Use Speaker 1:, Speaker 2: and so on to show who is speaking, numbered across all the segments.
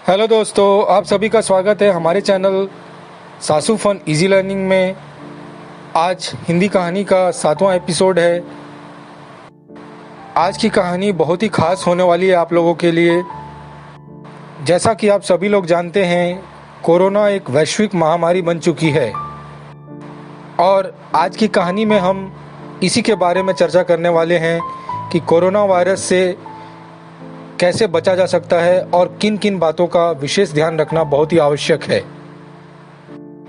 Speaker 1: Hello दोस्तों, आप सभी का स्वागत है हमारे चैनल सासू फन इजी लर्निंग में। आज हिंदी कहानी का 7वां एपिसोड है। आज की कहानी बहुत ही खास होने वाली है आप लोगों के लिए। जैसा कि आप सभी लोग जानते हैं, कोरोना एक वैश्विक महामारी बन चुकी है और आज की कहानी में हम इसी के बारे में चर्चा करने वाले हैं कि कोरोना वायरस से कैसे बचा जा सकता है और किन किन बातों का विशेष ध्यान रखना बहुत ही आवश्यक है।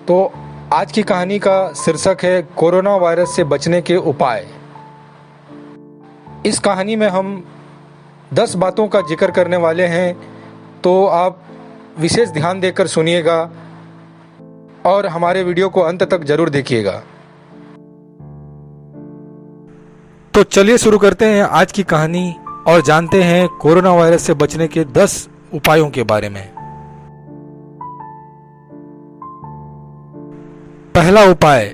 Speaker 1: तो आज की कहानी का शीर्षक है कोरोना वायरस से बचने के उपाय। इस कहानी में हम 10 बातों का जिक्र करने वाले हैं, तो आप विशेष ध्यान देकर सुनिएगा और हमारे वीडियो को अंत तक जरूर देखिएगा। तो चलिए शुरू करते हैं आज की कहानी और जानते हैं कोरोना वायरस से बचने के 10 उपायों के बारे में। पहला उपाय,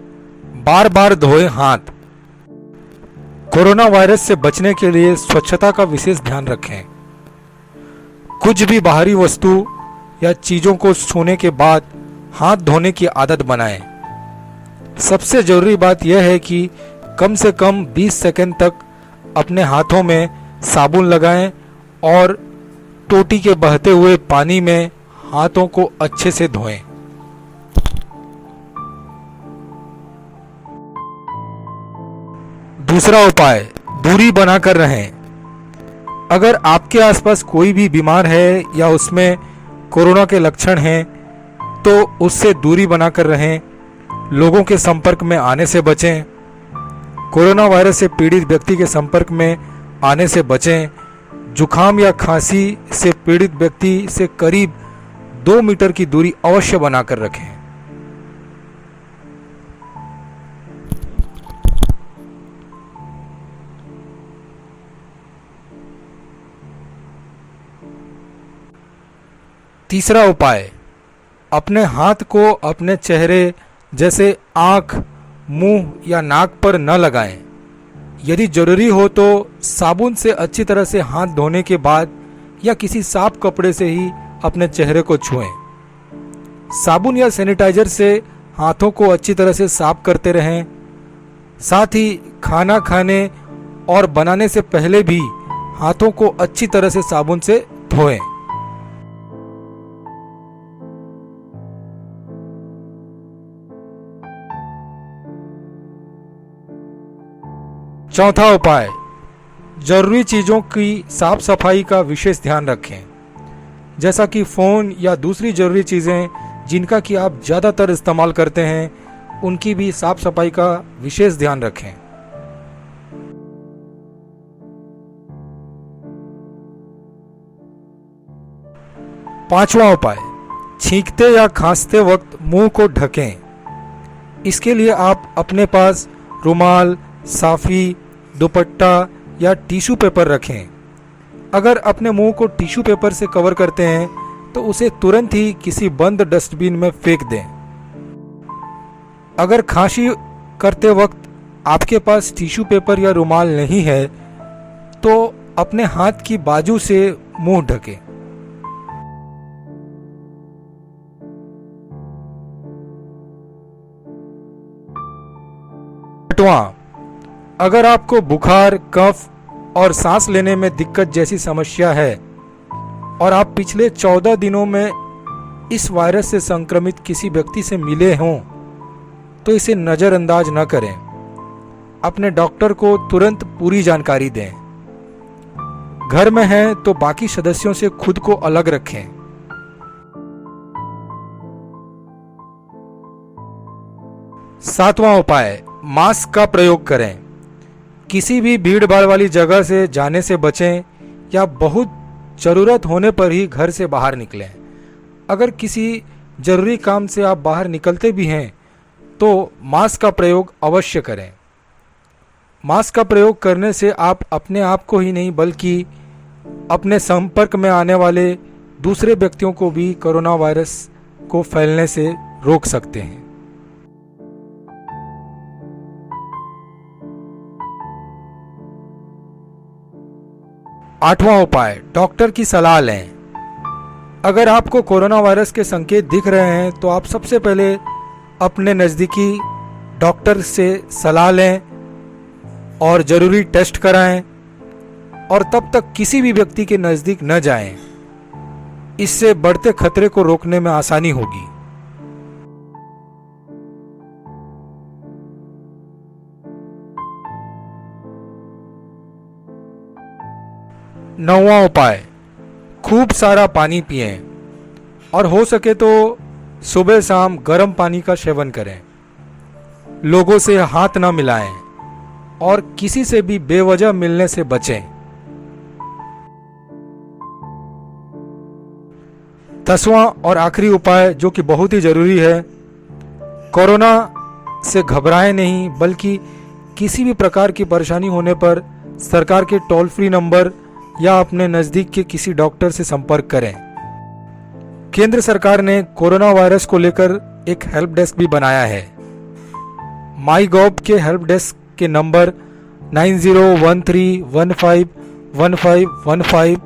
Speaker 1: बार बार धोएं हाथ। कोरोना वायरस से बचने के लिए स्वच्छता का विशेष ध्यान रखें। कुछ भी बाहरी वस्तु या चीजों को छूने के बाद हाथ धोने की आदत बनाएं। सबसे जरूरी बात यह है कि कम से कम 20 सेकंड तक अपने हाथों में साबुन लगाएं और टोटी के बहते हुए पानी में हाथों को अच्छे से धोएं। दूसरा उपाय, दूरी बनाकर रहें। अगर आपके आसपास कोई भी बीमार है या उसमें कोरोना के लक्षण हैं, तो उससे दूरी बनाकर रहें। लोगों के संपर्क में आने से बचें। कोरोना वायरस से पीड़ित व्यक्ति के संपर्क में आने से बचें। जुखाम या खांसी से पीड़ित व्यक्ति से करीब 2 मीटर की दूरी अवश्य बनाकर रखें। तीसरा उपाय, अपने हाथ को अपने चेहरे जैसे आंख, मुंह या नाक पर न लगाएं। यदि जरूरी हो तो साबुन से अच्छी तरह से हाथ धोने के बाद या किसी साफ कपड़े से ही अपने चेहरे को छुएं। साबुन या सैनिटाइजर से हाथों को अच्छी तरह से साफ करते रहें। साथ ही खाना खाने और बनाने से पहले भी हाथों को अच्छी तरह से साबुन से धोएं। चौथा उपाय, जरूरी चीजों की साफ सफाई का विशेष ध्यान रखें। जैसा कि फोन या दूसरी जरूरी चीजें जिनका कि आप ज्यादातर इस्तेमाल करते हैं, उनकी भी साफ सफाई का विशेष ध्यान रखें। पांचवा उपाय, छींकते या खांसते वक्त मुंह को ढकें। इसके लिए आप अपने पास रुमाल, साफी, दुपट्टा या टिश्यू पेपर रखें। अगर अपने मुंह को टिश्यू पेपर से कवर करते हैं तो उसे तुरंत ही किसी बंद डस्टबिन में फेंक दें। अगर खांसी करते वक्त आपके पास टिश्यू पेपर या रुमाल नहीं है तो अपने हाथ की बाजू से मुंह ढकें। छठवां, अगर आपको बुखार, कफ और सांस लेने में दिक्कत जैसी समस्या है और आप पिछले 14 दिनों में इस वायरस से संक्रमित किसी व्यक्ति से मिले हों, तो इसे नजरअंदाज न करें। अपने डॉक्टर को तुरंत पूरी जानकारी दें। घर में हैं तो बाकी सदस्यों से खुद को अलग रखें। सातवां उपाय, मास्क का प्रयोग करें। किसी भी भीड़ भाड़ वाली जगह से जाने से बचें या बहुत जरूरत होने पर ही घर से बाहर निकलें। अगर किसी जरूरी काम से आप बाहर निकलते भी हैं तो मास्क का प्रयोग अवश्य करें। मास्क का प्रयोग करने से आप अपने आप को ही नहीं बल्कि अपने संपर्क में आने वाले दूसरे व्यक्तियों को भी कोरोना वायरस को फैलने से रोक सकते हैं। आठवां उपाय, डॉक्टर की सलाह लें। अगर आपको कोरोना वायरस के संकेत दिख रहे हैं तो आप सबसे पहले अपने नज़दीकी डॉक्टर से सलाह लें और ज़रूरी टेस्ट कराएं और तब तक किसी भी व्यक्ति के नज़दीक न जाएं। इससे बढ़ते खतरे को रोकने में आसानी होगी। नौवां उपाय, खूब सारा पानी पिएं और हो सके तो सुबह शाम गर्म पानी का सेवन करें। लोगों से हाथ न मिलाएं और किसी से भी बेवजह मिलने से बचें। 10वां और आखिरी उपाय जो कि बहुत ही जरूरी है, कोरोना से घबराएं नहीं, बल्कि किसी भी प्रकार की परेशानी होने पर सरकार के टोल फ्री नंबर या अपने नज़दीक के किसी डॉक्टर से संपर्क करें। केंद्र सरकार ने कोरोना वायरस को लेकर एक हेल्प डेस्क भी बनाया है। माईगॉव के हेल्प डेस्क के नंबर 9013151515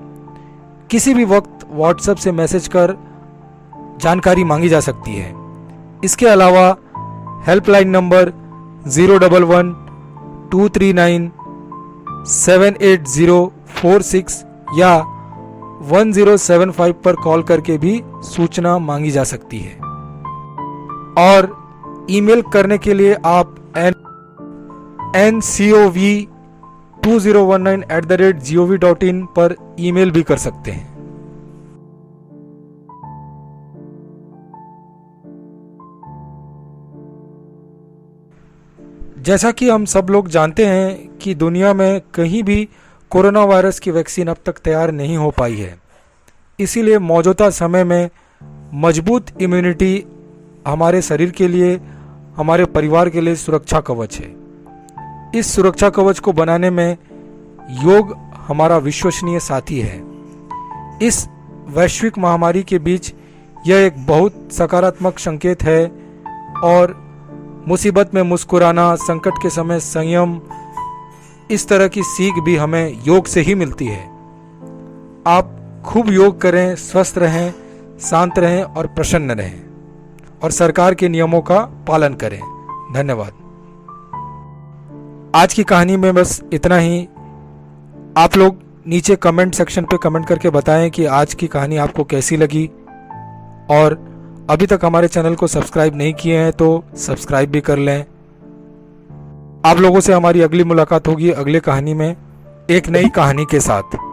Speaker 1: किसी भी वक्त व्हाट्सएप से मैसेज कर जानकारी मांगी जा सकती है। इसके अलावा हेल्पलाइन नंबर 011-239-78046 या 1075 पर कॉल करके भी सूचना मांगी जा सकती है। और ईमेल करने के लिए आप ncov2019@gov.in पर ईमेल भी कर सकते हैं। जैसा कि हम सब लोग जानते हैं कि दुनिया में कहीं भी कोरोना वायरस की वैक्सीन अब तक तैयार नहीं हो पाई है। इसीलिए मौजूदा समय में मजबूत इम्यूनिटी हमारे शरीर के लिए, हमारे परिवार के लिए सुरक्षा कवच है। इस सुरक्षा कवच को बनाने में योग हमारा विश्वसनीय साथी है। इस वैश्विक महामारी के बीच यह एक बहुत सकारात्मक संकेत है और मुसीबत में मुस्कुराना, संकट के समय संयम, इस तरह की सीख भी हमें योग से ही मिलती है। आप खूब योग करें, स्वस्थ रहें, शांत रहें और प्रसन्न रहें और सरकार के नियमों का पालन करें। धन्यवाद। आज की कहानी में बस इतना ही। आप लोग नीचे कमेंट सेक्शन पे कमेंट करके बताएं कि आज की कहानी आपको कैसी लगी, और अभी तक हमारे चैनल को सब्सक्राइब नहीं किए हैं तो सब्सक्राइब भी कर लें। आप लोगों से हमारी अगली मुलाकात होगी अगले कहानी में एक नई कहानी के साथ।